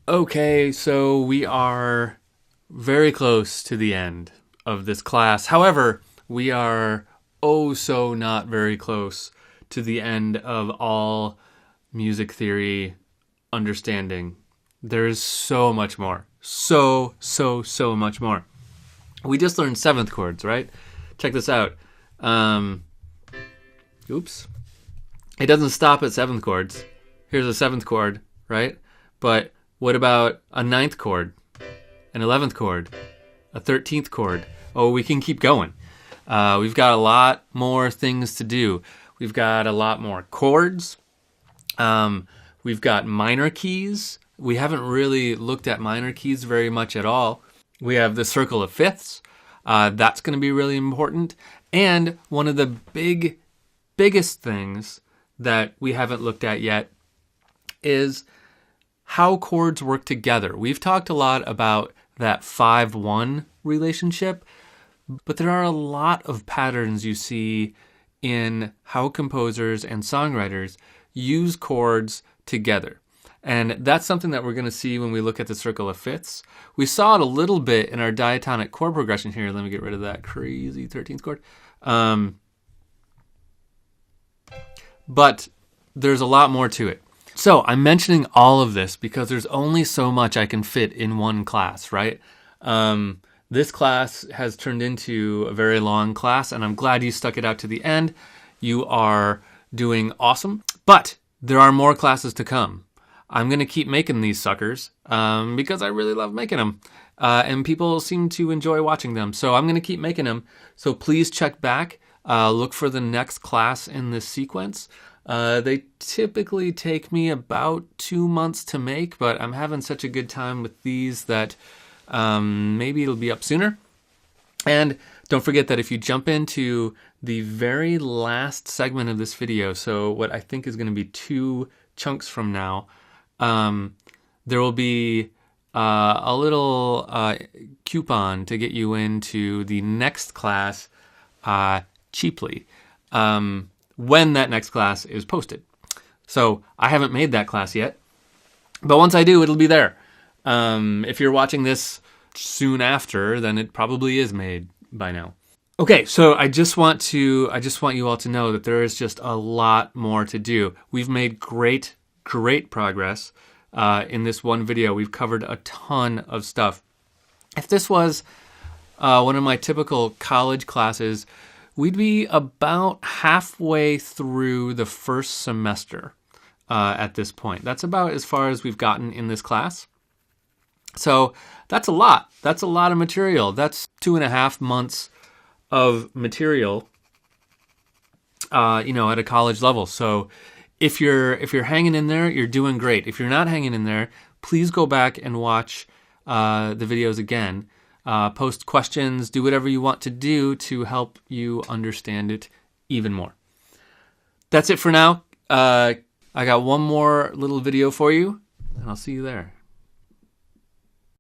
Okay, so we are very close to the end of this class. However, we are oh so not very close to the end of all music theory understanding. There's so much more. So much more. We just learned seventh chords, right? Check this out. Oops. It doesn't stop at seventh chords. Here's a seventh chord, right? But what about a ninth chord, an 11th chord, a 13th chord? Oh, we can keep going. We've got a lot more things to do. We've got a lot more chords. We've got minor keys. We haven't really looked at minor keys very much at all. We have the circle of fifths. That's going to be really important. And one of the biggest things that we haven't looked at yet is how chords work together. We've talked a lot about that 5-1 relationship, but there are a lot of patterns you see in how composers and songwriters use chords together. And that's something that we're going to see when we look at the circle of fifths. We saw it a little bit in our diatonic chord progression here. Let me get rid of that crazy 13th chord. But there's a lot more to it. So I'm mentioning all of this because there's only so much I can fit in one class, right? This class has turned into a very long class, and I'm glad you stuck it out to the end. You are doing awesome. But there are more classes to come. I'm going to keep making these suckers because I really love making them. And people seem to enjoy watching them. So I'm going to keep making them. So please check back. Look for the next class in this sequence. They typically take me about 2 months to make, but I'm having such a good time with these that maybe it'll be up sooner. And don't forget that if you jump into the very last segment of this video, so what I think is going to be 2 chunks from now, there will be a little coupon to get you into the next class cheaply. When that next class is posted. So I haven't made that class yet, but once I do, it'll be there. If you're watching this soon after, then it probably is made by now. Okay, so I just want you all to know that there is just a lot more to do. We've made great progress in this one video. We've covered a ton of stuff. If this was one of my typical college classes, we'd be about halfway through the first semester at this point. That's about as far as we've gotten in this class. So that's a lot. That's a lot of material. That's 2.5 months of material, at a college level. So if you're hanging in there, you're doing great. If you're not hanging in there, please go back and watch the videos again. Post questions, do whatever you want to do to help you understand it even more. That's it for now. I got one more little video for you, and I'll see you there.